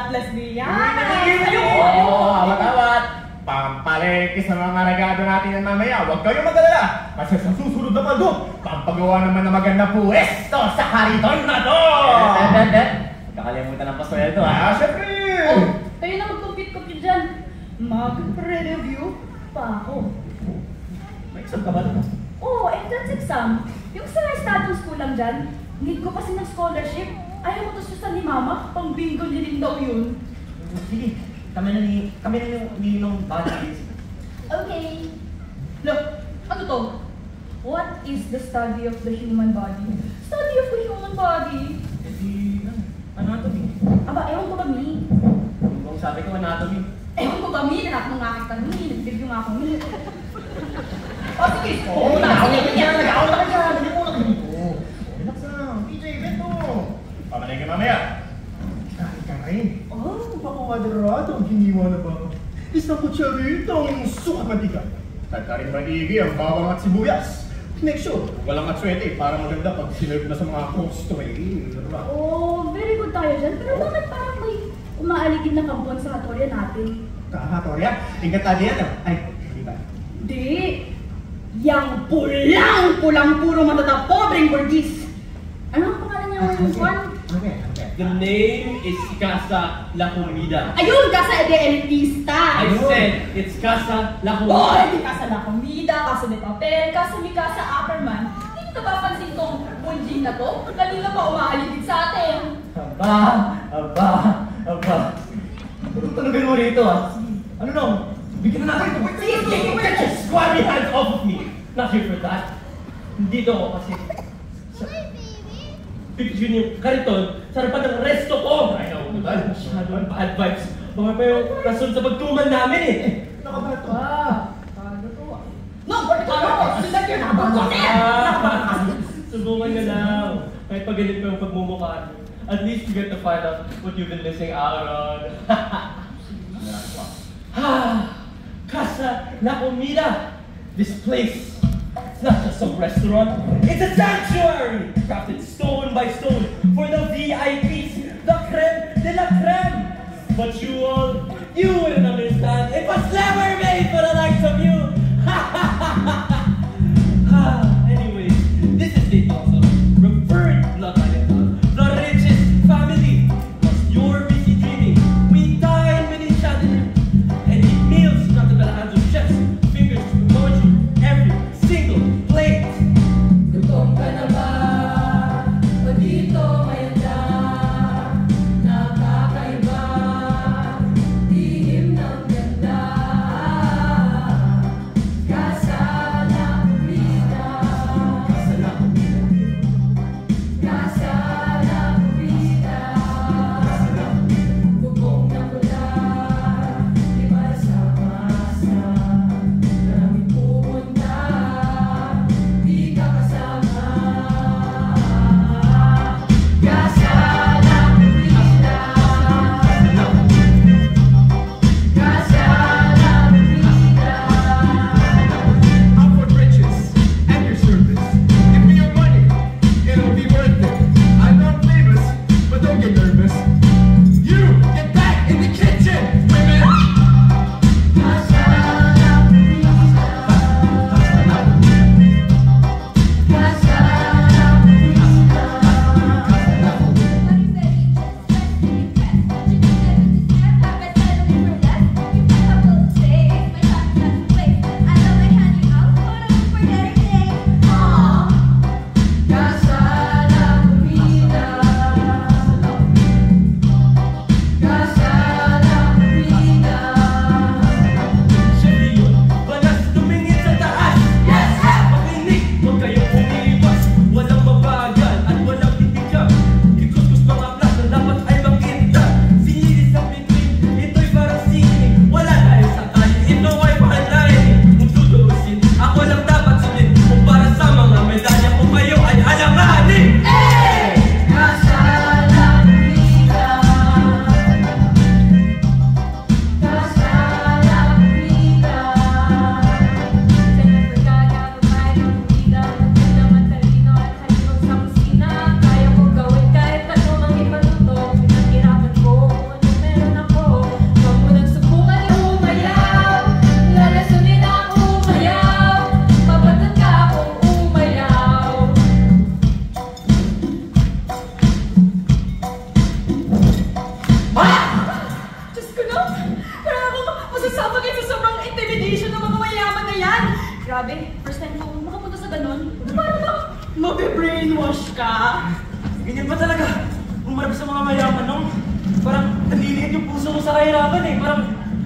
Atlas niya. Awat-awat. Pampalengke sa mga regado natin yan mamaya. Huwag kayong mag-alala. Kasi sa susunod na paldo, pampagawa naman ng maganda puwesto sa kariton na to! Kakalimutan ng pasweldo ha? Siyempre! Kayo na mag-compete dyan. Mag-pre-review pa ako. May exam ka ba doon? Oo, entrance exam. Yung sa statong school lang dyan, need ko kasi ng scholarship. Ayaw ko to susan ni Mama, pang bingo niya din daw yun. Sige, kami na ni Ninong body. Okay. Look, ano to? What is the study of the human body? Study of the human body? Anatomy. Aba, ewan ko ba, Mi? Kung sabi ko anatomy. Ewan ko ba, Mi? Nanak mo nga kita, Mi. Nag-review nga ako, Mi. O, sige. Oo, nag-ako na ka dyan. Relax lang. PJ, beto. Pamalig ka mamaya. Kahit ka rin. Pakumadrado, giniwa na ba ako? Isang kutsarit ang sukat mantika. Tagkarin manigi ang bawang at sibuyas. Make sure, walang atswete para maganda pag sinerve na sa mga customer. Oh, very good tayo dyan. Pero bakit parang may umaaligid na kampon sa hatorya natin? Kahatorya? Ingat tayo yan. Ay, hindi ba? Di! Yang pulang puro matata, pobreng burgis! Ano ang pangalan niya ng Juan? The name is Casa La Comida. Ayun! Casa de Elitista! I said it's Casa La Boy! Comida. Di Casa La Comida, Casa de Papel, Casa ni Casa Ackerman. Hindi mo napapansin tong bunjing na to? Kanina pa umaaligid sa atin. Aba. Tulungan mo rito ah. Ano nung? Bigyan na natin ito. Get your squabby hands off of me. Not here for that. Dito ako kasi picture yung kariton sa harapan ng resto ko. Ay, ako naman. Masyadong bad vibes. Mga pa yung rason sa pagtuman namin eh. Nakabato. Kado to ah. No, Bertano! Silag yun habang ko Subukan nyo lang. Kahit pag ganit pa yung pagmumukha nyo. At least you get to find out what you've been missing out on. Casa La Comida. This place. It's not just a restaurant, it's a sanctuary! Crafted stone by stone for the VIPs, the creme de la creme! But you wouldn't understand. It was never made for the likes of you! Anyways, this is the also referred bloodline, the richest family. Was your busy dreaming? We dine with each other and eat meals crafted by the hands of chefs, fingers to promote you every single plate. Gutom ka na ba? O dito mayanda? Nakakaiba, lihim ng ganda. Diyos ko no! Parang ako masasabagay sa sobrang intimidation ng mga mayaman na yan! Grabe, first time ko makapunta sa ganun. Parang bang mabe-brainwash ka? Ganyan ba talaga? Umarap sa mga mayaman nung parang naliliit yung puso ko sa kahirapan eh. Parang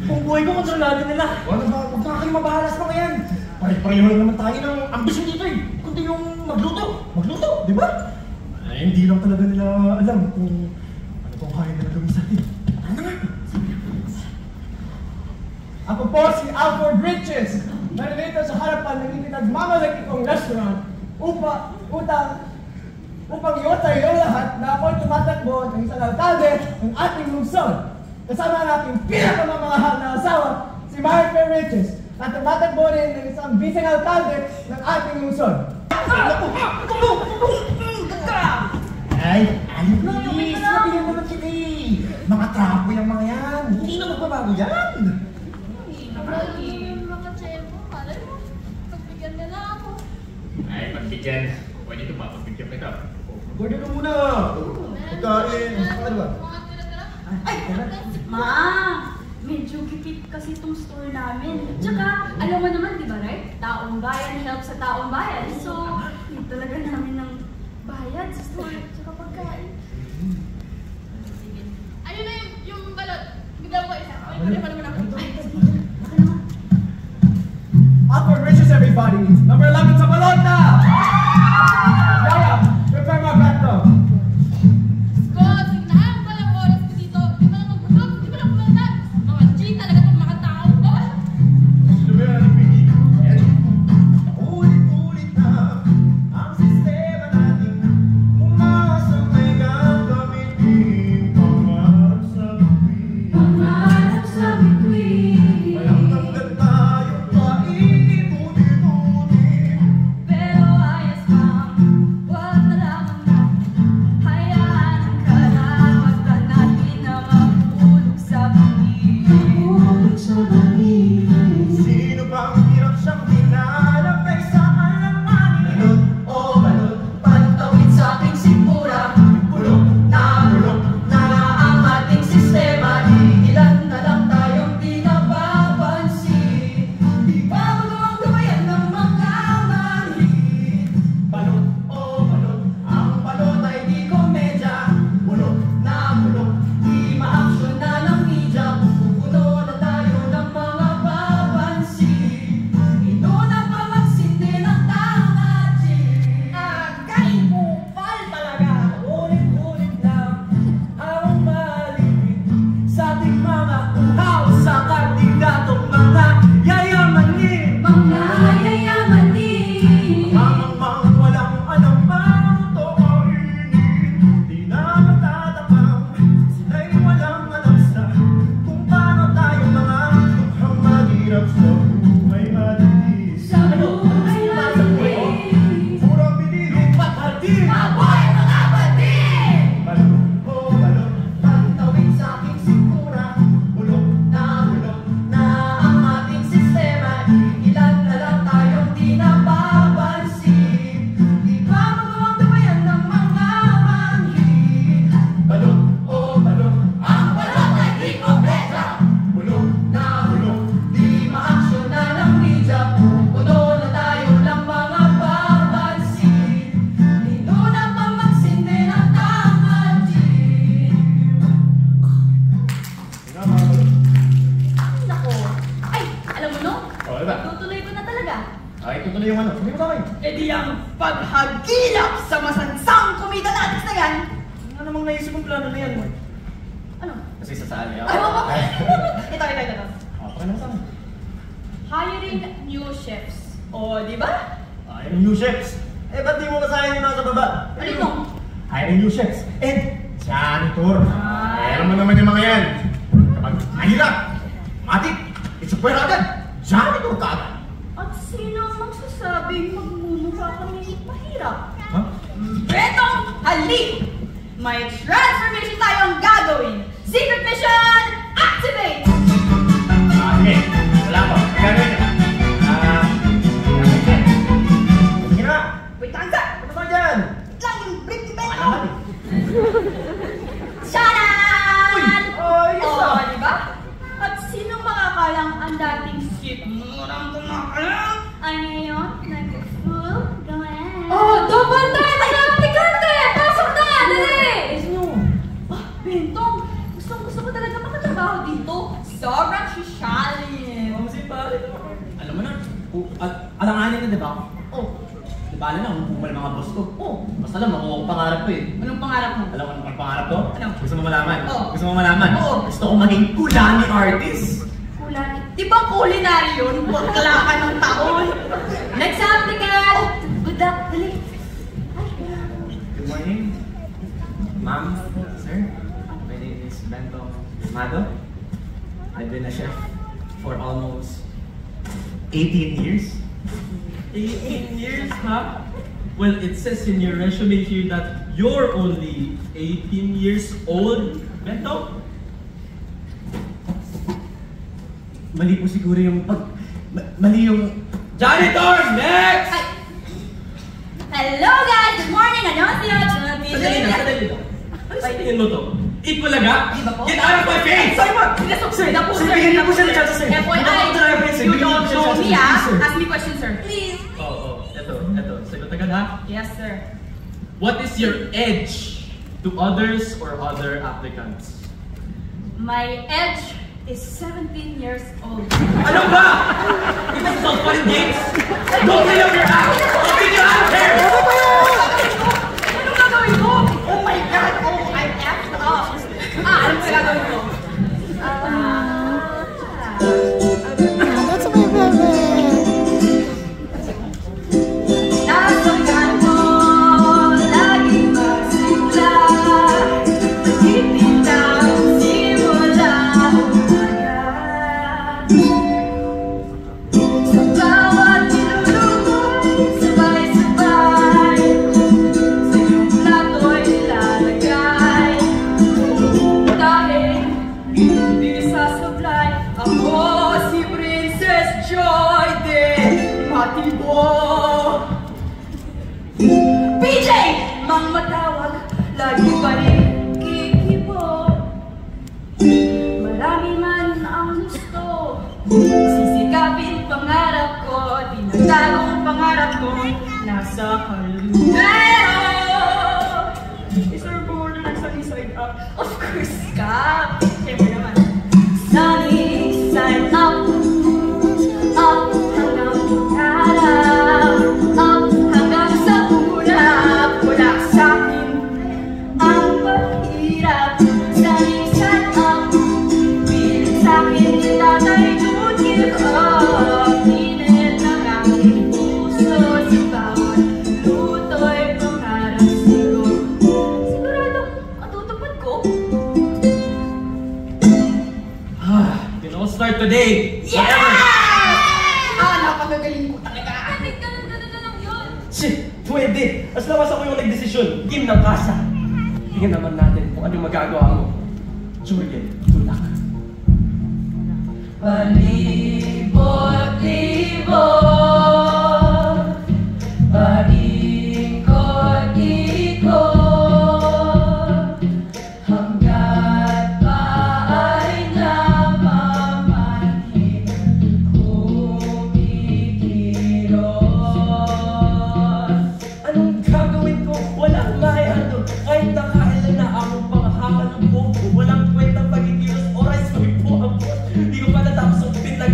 kung buhay ko kontrolado nila. Ano ba? Huwag ka kayo mabahala sa mga yan. Pare-pareho lang naman tayo ng ambisyon dito eh. Kundi yung magluto. Magluto, di ba? Ay, hindi lang talaga nila alam kung ano pong kaya nila gawin sa atin. Ano nga? Ako po si Alfred Riches. Naririto sa harapan ng ipinagmamalaki kong restaurant upang iwatay ang lahat na ako'y tumatakbo ng isang alkalde ng ating lungsod. Kasama ang aking pinakamamahal na asawa, si Martha Riches, na tumatakbo rin ng isang vice-alkalde ng ating lungsod. Ay, ayun na, please. Sabihin naman kita eh. Mga trapo yung mga yan. Hindi na magbabago yan. Ay, pagbigyan. Pwede ito ba? Pagbigyan kita. Gordon ka muna. Pagkain. Ano ba? Ay! Ma! Medyo kipit kasi itong store namin. Tsaka, alam mo naman, di ba, right? Taong bayan help sa taong bayan. So, hindi talaga namin ng bayad sa store. Tsaka pagkain. Ayun na yung balot. Bigyan ko isa. Ay, pwede pa naman ako. Ay, Baka naman. Alfred Riches, everybody! Number 11 sa balota! Yaya, prepare my plato. Ko, signahan ko lang oras ko dito. Di ba lang magbusog? Di ba lang pumunta? Mga G talaga itong mga tao. Bawal! Ulit-ulit na ang sistema natin. Umasa may gagamitin. Pangarap sa bituin. Pangarap sa bituin. Walang tanggal tayo paikot-ikot. Pero ayos lang, wag na lamang na. Hayaan ang karapatan natin na mahulog sa bangin. Sino bang hirap siyang dinalagay sa alanganin? Balot o balot, pantawid sa ating sikmura. Bulok na ang ating sistema. Ilan na lang tayong di napapansin. Di ba magawang gabayan ng mga manhid? Balot o balot, ang balot ay di komedya. Bulok na di ma-action na ng media. Pupuno na tayo ng mga papansin. Ito na pa magsindi ng tama, Jim. Kahit kupal talaga, ulit-ulit lang ang malipit sa ating mga uhaw sa kandidatong mga yayamanin. Mga yayamanin. Mamang walang alam ang tooinin. Di na matatapang, sila'y walang alam sa kung paano tayo mga lukhang maghirap sa buhay alis. Sa buhay natin. Purang bilihin, Paghadim! Mabuhay mga batin! balot o balot, pantawid sa aking sikmura. Bulok na ang ating sistema. Ilan na lang tayong di napapansin. Di ba magawang gabayan ng mga manhid? Balot o balot, ang balot ay di komedya. Bulok na di ma-action na ng media. Puno na tayo ng mga papansin. Lino na pa magsindi ng tama, Jim. Nako. Ay, alam mo no? Oh, diba? Tutuloy ko na talaga. Ay, tutuloy yung ano. Sabi mo sa akin. E di ang paghagilap sa masansang kumita natin na yan. Ano namang naisip kong plano na yan, Mark? Ano? Kasi sasali ako. Ay, wag. Ito. Pakala mo sa akin. Hiring new chefs. O, di ba? Hiring new chefs. Eh, ba't di mo basahin yung nasa baba? Ano yun? Hiring new chefs. And janitor. Ah. Eh, alam mo naman yung mga yan. Kapag mahirap, matik, itsupwera agad. Janitor ka agad. At sino ang magsasabing magmumukha kami mahirap? Ha? Betong halip! May transformation tayong gagawin! Secret mission, activate! Sige. Wala po. Magagawin ka. Sige na. Wait lang ka! Ano ba dyan? Lang yung brief ni Beto! Alamat eh. Shanan! dito, sobrang shishalin. Si pare. Alam mo na, alanganin na, di ba? Oh, Di ba, alam na, kung mga boss ko. Basta lang, makuha ko pangarap ko eh. anong pangarap mo? Alam mo anong pangarap ko? Ano? Gusto mo malaman? Oo. Gusto mo malaman? Oo. Gusto ko maging kulani artist. Kulani. Di ba culinary yun? Bakla ka ng taon. Next applicant! Good luck, dali. Good morning, ma'am, sir. My name is Bento Mado. I've been a chef for almost 18 years. 18 years, huh? Well, it says in your resume here that you're only 18 years old, Bento? Mali po siguro yung mali yung... Janitor, next! Ay. Hello guys! Good morning! 안녕하세요. 저는 Sadali lang, sadali lang. Ano sa tingin mo to? Ikulaga? Di ba po? Get out of my face! Sorry po! Sir, na po, sir. bigyan niyo po siya ng chance, sir. FYI, you don't know me, Ask me questions, sir. Please. Oh, eto. Sagot agad ha? Yes, sir. What is your edge to others or other applicants? My age is 17 years old. Ano ba? This is all fun and games? Don't clean up your act! I'll get you out of here! Ano gagawin ko? Oh my God! Oh, I'm effed up! Ano ba gagawin ko? That's my favorite. Nasagan mo, laging magsimula. Pagtitinang simula umaga. Sa bawat nilulukoy, sabay-sabay. Sa iyong plato'y ilalagay. Dahil hindi sasablay, ako si Princess Joy de Matibo. PJ! Mang matawag, lagi pa rin kikibo. Marami man ang gusto, sisikapin pangarap ko, tinatago ang pangarap ko, nasa kalumero. Sir Bono, nagsali-side up. Of course ka! Siyempre naman. Sunny side up, up hanggang araw, up hanggang sa ulap, wala sa'kin ang pahirap. Sunny side up, pilit sa'kin ni Tatay Don't give up. Init ng aking puso sa bawat luto'y pangarap siguro. Sigurado, matutupad ko. You know, start today! Napakagaling ko talaga. Ganun lang yun. Shit! Pwede! As lawas ako yung nagdesisyon. Team ng kasa. Tingnan naman natin kung anong magagawa mo. Julian, tulak. Palibot-libot, paikot-ikot, hanggat pa ay namamanhid, kumikirot. Anong gagawin ko? Walang maihandog. Kahit nakailan na akong panghahal ng buhok ko. Walang kwentang pagigilos. Oras kami po ang boss. Di ko pa natapos ang pinag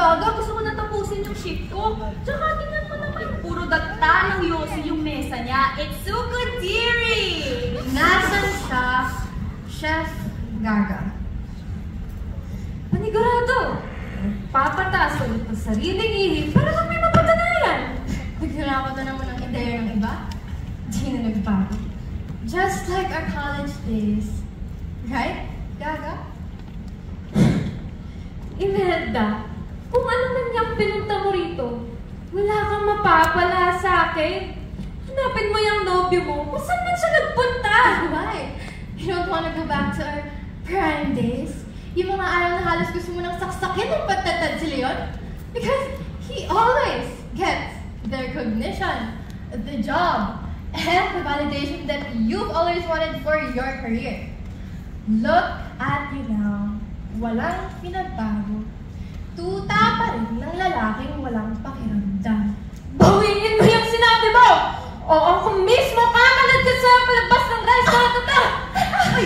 Gaga, gusto mo na tapusin yung shift ko. Tsaka tingnan mo naman, puro dagta ng yosi yung mesa niya. It's so good, dearie! Nasaan siya, Chef Gaga? Panigurado! Papataas ulit ang sariling ihip para lang may mapatunayan. Nagkailangan na naman ang ideya ng iba. Di na nagbago. Just like our college days. Right, Gaga? Imelda, kung ano man yung pinunta mo rito, wala kang mapapala sa akin. Hanapin mo yung nobyo mo kung saan man siya nagpunta. Why? You don't wanna go back to our prime days? Yung mga araw na halos gusto mo nang saksakin ng patatad si Leon? Because he always gets the recognition, the job, and the validation that you've always wanted for your career. Look at you now. Walang pinagbago. Tuta pa rin ng lalaking walang pakiramdam. Bawiin mo yung sinabi mo! O ako mismo kakalad ka sa palabas ng restaurant na to! Ay!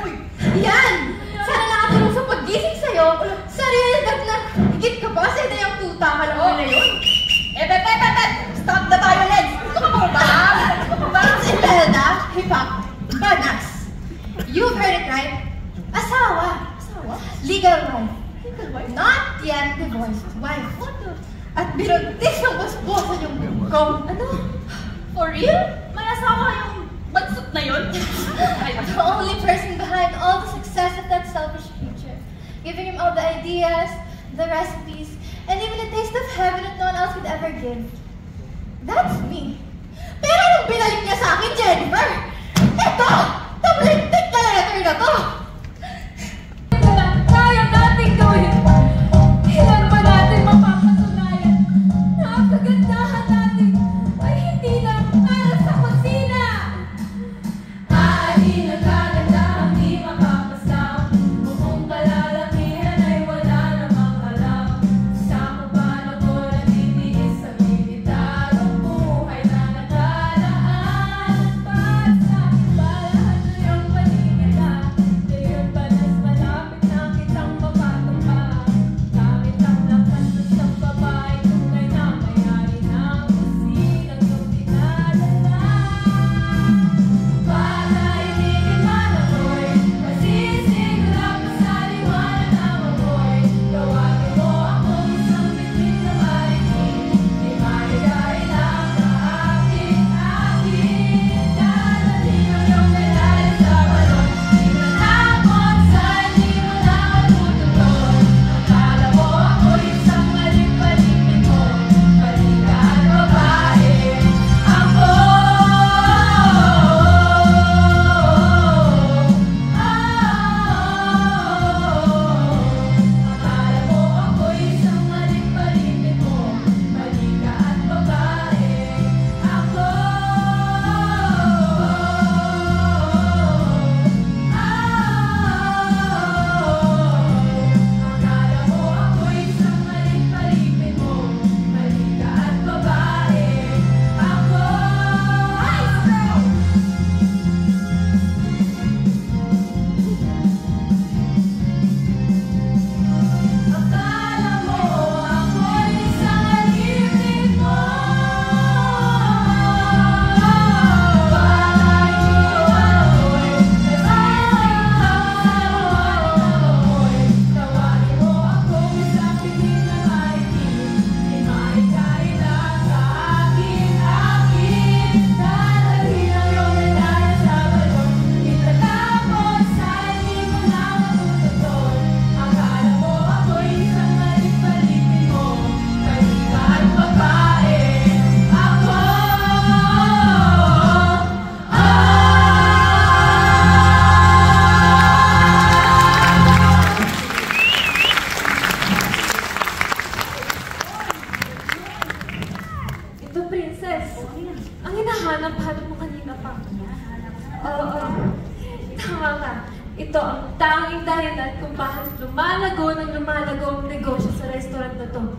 Uy! Yan! Sana nakatulong sa paggising sa'yo sa realidad na higit ka ba sa ideyang tuta ka lang na yun? Stop the violence! Gusto ka ba ba? Gusto ka ba? It's Imelda Hipap Banas. You've heard it right. Asawa. Legal wife. Not yet divorced wife. At binuntis yung basbosan yung bukong. Ano? For real? May asawa yung bansot na yun? The only person behind all the success of that selfish creature. Giving him all the ideas, the recipes, and even a taste of heaven that no one else could ever give. That's me. Pero nung binalik niya sa akin, Jennifer, eto! Tablintik na letter na to! Kaya natin gawin. Ilan ba natin mapapatunayan na ang kagandahan natin ay hindi lang para sa kusina? Ay, nagkagandahan di makapasam. Kung kalalakihan ay wala namang alam. Sa kupano ko nagtitiis sa militarong buhay na nakalaan. Para sa akin ba lahat na yung paninila? Ngayon ba nas malapit na kitang mapatumba? Gamit ang lakas ng isang babae tunay na may-ari ng kusinang iyong dinadala. Para ibigin man ako'y masisigla pa sa liwanag ng amoy. Tawagin mo akong isang bitbit na marinig. Di maligay lang na aking-aking. Dadalhin ang iyong medalya sa balon. Di matakot sa hindi mo na matututon. Akala mo ako'y isang maling-paligid mo. Balikan babae ako. Akala mo ako'y isang maling-paligid mo. Balikan babae ako. Akala mo ako'y isang maling-paligid mo. Balikan babae ako. Akala mo ako'y isang alipin mo. Para ikaw ako'y tawagin mo akong isang piling na marinig. Di maikay lang sa akin-akin. Dadalhin ang iyong medalya sa balon. Di tatakot sa hindi mo na matututon. Akala mo ako'y isang maling-paligid mo. Balikan babae ako. Ito, princess. Ang hinahanap-hanap mo kanina pa. Oo. Tama ka. Ito ang tanging dahilan kung bakit lumalago ang negosyo sa restaurant na to.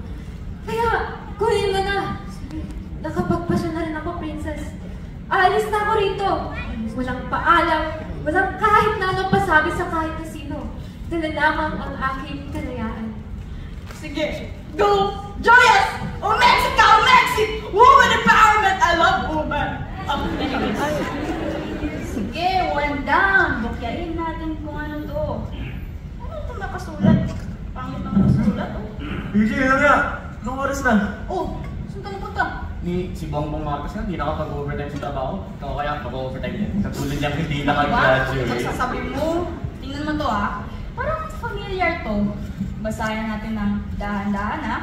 Kaya, kunin mo na. Nakapagpasya na rin ako, princess. Aalis na ako rito. Walang paalam, walang kahit na anong pasabi sa kahit na sino. Dala lamang ang aking kalayaan. Sige, go! Joyous! O Mexico! Mexic! Woman empowerment! I love woman! Sige, one down. Bukyain natin kung ano to. Ano itong nakasulat? Pangit naman nakasulat, oh. PJ, ano nga? Anong oras na? Oh, saan ka napunta? Si Bongbong Marcos nga, hindi nakapag-overtime sa trabaho. Ikaw kaya mag-overtime yan. Katulad niyang hindi Diba? nakagraduate. Sasabi mo, tingnan mo to ah. Parang familiar to. Basahin natin ng dahan-dahan ha.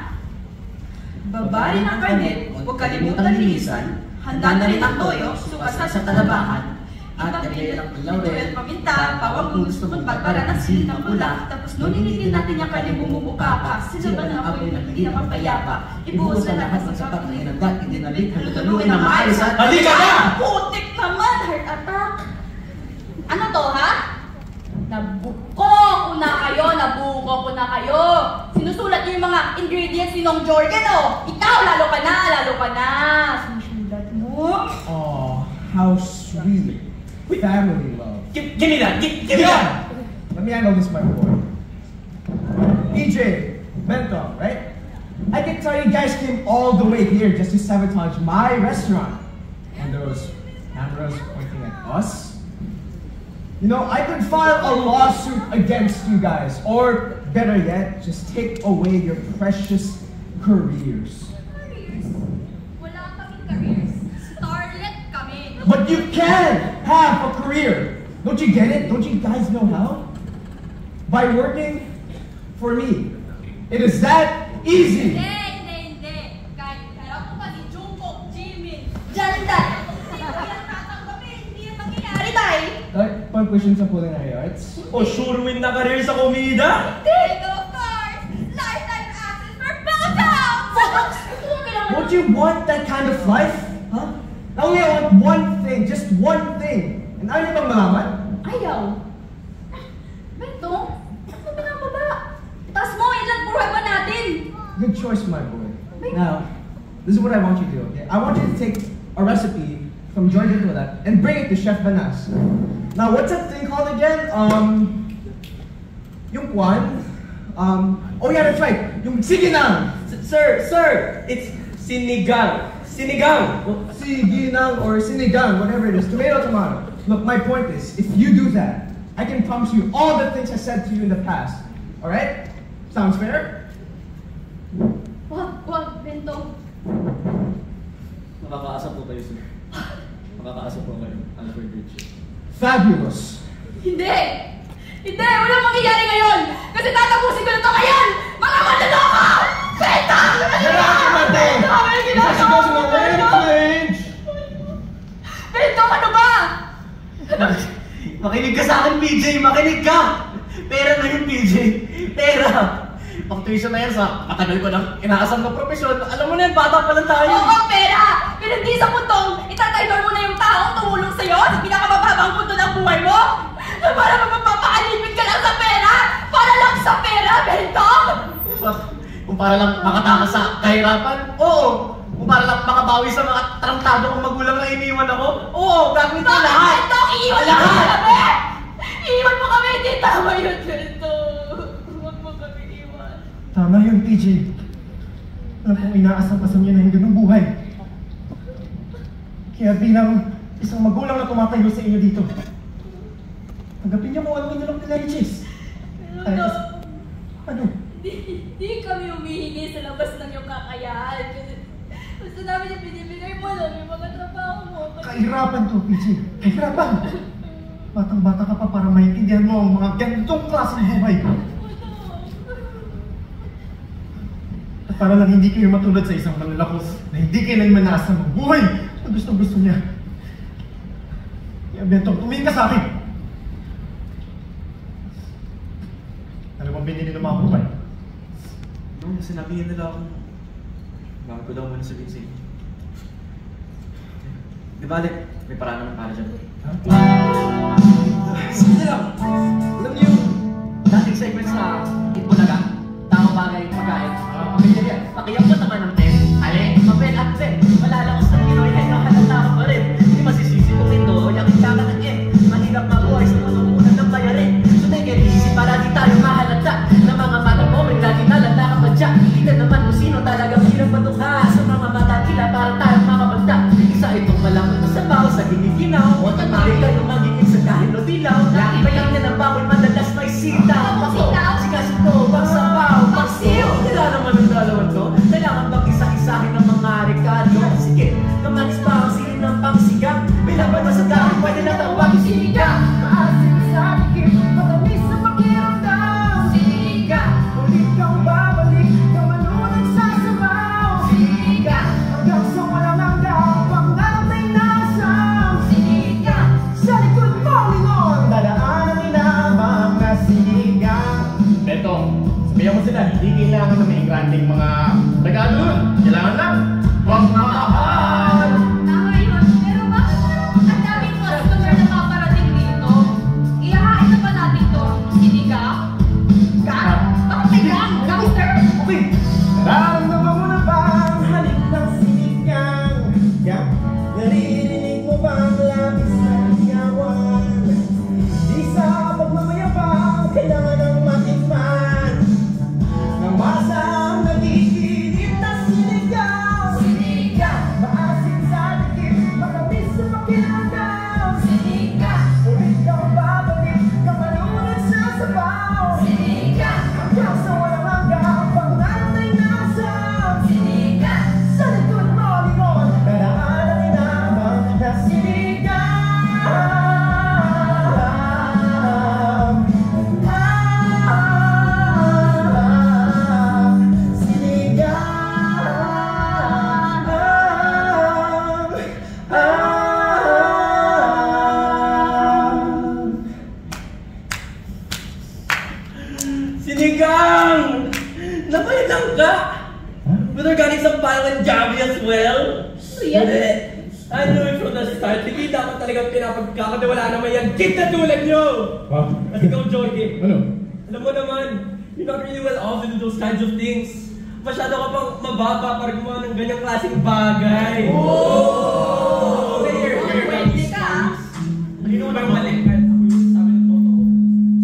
Baba rin ang karnet, huwag kalimutan linisan. Handa na rin ang toyo, sukasa sa talabakan. At lagay ng laurel, paminta, bawang kung gusto mong pagbara ng siling ng pula. Tapos nuninitin natin yung kaling bumubuka pa. Sinaban ng apoy na hindi na mapayapa. Ibuhos na lahat ng sapat na inagdat, itinalik, halutaluin na maayos at... Halika na! Putik naman! Heart attack! Ano to ha? Nabuko ko na kayo! Nabuko ko na kayo! Sinusulat niyo yung mga ingredients ni Nong Jorgen oh! Ikaw! Lalo ka na! Sinusulat mo? Oh, how sweet. Family love. Give me that! Give me that! Let me handle this, my boy. PJ, Bento, right? I can tell you guys came all the way here just to sabotage my restaurant. And those cameras pointing at us. You know, I could file a lawsuit against you guys. Or, better yet, just take away your precious careers. Careers? Wala kaming careers. Starlet kami. But you can have a career. Don't you get it? Don't you guys know how? By working for me. It is that easy. Hindi. Kahit harap mo pa si Jungkook, Jimin, Jandan. Hindi ko yan tatanggapin. Hindi yan mangyayari, tay. Pag-question sa culinary arts. O sure win na career sa komida? Hindi, of course. Lifetime access for Bogos! Don't you want that kind of life? Huh? Now only I want one thing, just one thing. And ayaw niyo bang malaman? Ayaw. Bento, ano binababa? Taas mo, yan lang buhay ba natin? Good choice, my boy. Now, this is what I want you to do, okay? I want you to take a recipe from Jordan Tolat and bring it to Chef Banas. Now, what's that thing called again? Yung kwan? Oh yeah, that's right. Yung siginang. Sir! It's sinigang. Sinigang! Siginang or sinigang, whatever it is. Tomato. Look, my point is, if you do that, I can promise you all the things I said to you in the past. Alright? Sounds fair? Wag, Bento. Makakaasa po kayo, sir. Makakaasa po kayo. Alfred Rich. Fabulous. Hindi! Walang mangyayari ngayon! Kasi tatapusin ko na to ngayon! Mga manloloko! Bento! Bento, ano ba? Makinig ka sa akin, PJ! Makinig ka! Pera na yun, PJ! Pera! Pang-tuition na yan sa matagal ko ng inaasam na profesyon. Alam mo na yan, bata pa lang tayo. Oo, pera! Pero hindi sa puntong itataylor mo na yung taong tumulong sa'yo sa pinakamababang punto ng buhay mo? Na para magpapaalipin ka lang sa pera? Para lang sa pera, Bento! Kung para lang makatakas sa kahirapan, oo. Kung para lang makabawi sa mga tarantado kong magulang na iniwan ako, oo, gagawin ko lahat. Bento, iiwan mo kami! Iiwan mo kami! Hindi tama yun, Bento! Huwag mo kami iwan. Tama yun, PJ. Alam kong inaasam-asam niyo na yung ganung buhay. Kaya bilang isang magulang na tumatayo sa inyo dito, tanggapin niyo mo ang inulong nila Riches. Pero Ano? Di kami humihingi sa labas ng iyong kakayahan. Kasi gusto namin yung binibigay mo lang yung mga trabaho mo. Kahirapan to, PJ. Kahirapan. Batang-bata ka pa para maintindihan mo ang mga ganitong klaseng buhay. At para lang hindi kayo matulad sa isang manlalakos na hindi kailanman naasa magbuhay na gustong-gusto niya. Kaya Bentong, tumingin ka sa akin. Ano bang binili ng mga kupay? No, sinabihin nila ako. Bakit ko daw muna sabihin sa inyo. Di ba, Alec? May paraan naman para dyan. Sige lang. Alam niyo, dating segment sa Itbulaga, tao bagay pagkain. Pamilya yan. Pakiyambot naman ng pen. Ale, mapel at pen. Malalakos ng Pinoy ay nakalata ka pa rin. Hindi masisisi kung ito, yakin ka ka ng M. Mahirap mabuhay sa manununan ng bayarin. So take it easy para di tayo mahalata. Na mga mata mo, may lagi nalala ka pa dyan. Sabihan mo sila, hindi kailangan na may granding mga regalo nun. Kailangan lang, magmahal! Tama yun. Pero bakit parang ang daming customer na paparating dito? Ihahain na pa natin itong sinigang? Gang? Bakit may gang? Gangster? Okay! Nararamdaman mo na ba ang halik ng sinigang? Naririnig mo ba ang labis na iyawan? Di sa pagmamayabang, kailangan ng matikman ng masang nagigilit na sinigang. Maasim sa dikit, matamis sa pakiramdam. Ulit kang babalik, kamalunod sa sabaw. Hanggang sa walang hanggang, pangatay na asam. Sa likod mo, lingon, daraan ang inabang na sinigang. Sinigang! Napalitan ka! With organic sampal and Javi as well? Hindi. I knew it from the start. Hindi dapat talagang pinapagkakatiwalaan naman yan. Kid na tulad nyo! At ikaw, Jorge. Ano? Alam mo naman, you're not really well off to do those kinds of things. Masyado ka pang mababa para gumawa ng ganyang klaseng bagay. Oh! Pwede ka. Hindi naman ang mali. Kahit ako yung sabi ng totoo.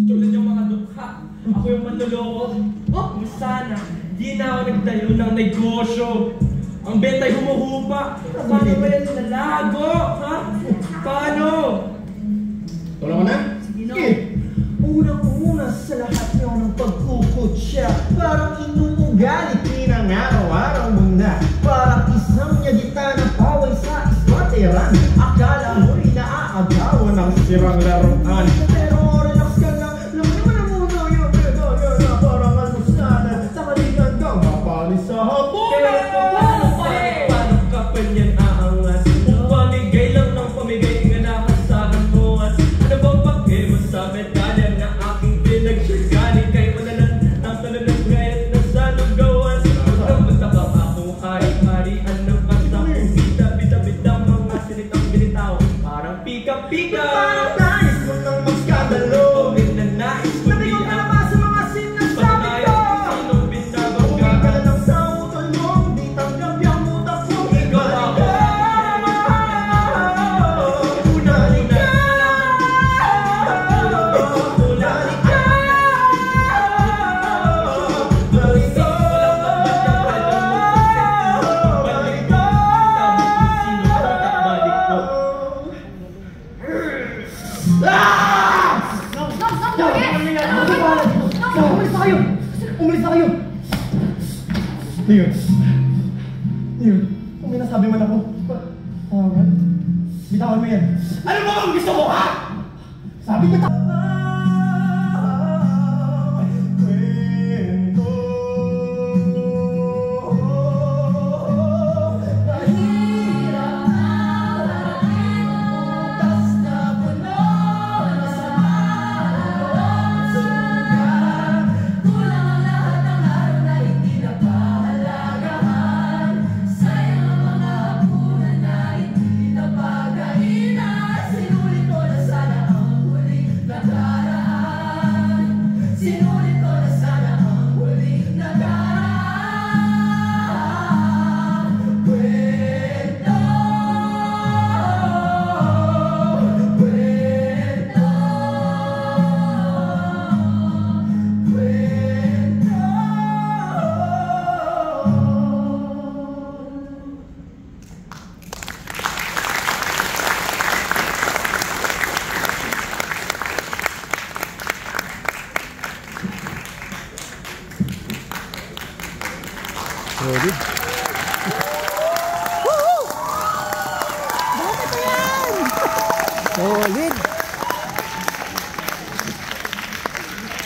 Tulad yung mga dukha. Ako yung manloloko. Kung sana, di na ako nagtayo ng negosyo. Ang benta'y humuhupa. Paano ba yan nalago? Ha? Paano? Tulong mo na? Sige. Unang-una sa lahat nyo ng pagkukutya, parang inuugali Pinang araw-araw mo na. parang isang nyagita ng paway sa iswateran. Akala mo'y naaagawan ng sirang laruan. Pero relax ka lang, laman na muna yung pedalyo na parang almusal. Sa kaligan kang mapalis sa hapunan. Paano ka pa niyan aangat? Kung pamigay lang ng pamigay nga nakasahan mo. At ano bang pake mo sa medalya na aking pinagsyagani? Kay manalan ang tanong ng gayat na sa lugawan. Huwag magtaka akong hari-harian ng kasta. Bida-bida-bida mga sinitang binitaw. Parang pika-pika. Parang nais mo nang magskandalo. Pamig na nais ko Sabi ko ka naman sa mga sinasabi ko. Sinong Uwi binabangga? ka na lang sa utol mo. Di tanggap yung utak mo. Ikaw ako. Unali ka. Umalis na kayo! Umalis na kayo! Leon. Leon. Kung may nasabi man ako. Bitawan mo yan. Ano mo ang gusto mo, ha? Sabi niya Solid. Bakit yan? Solid.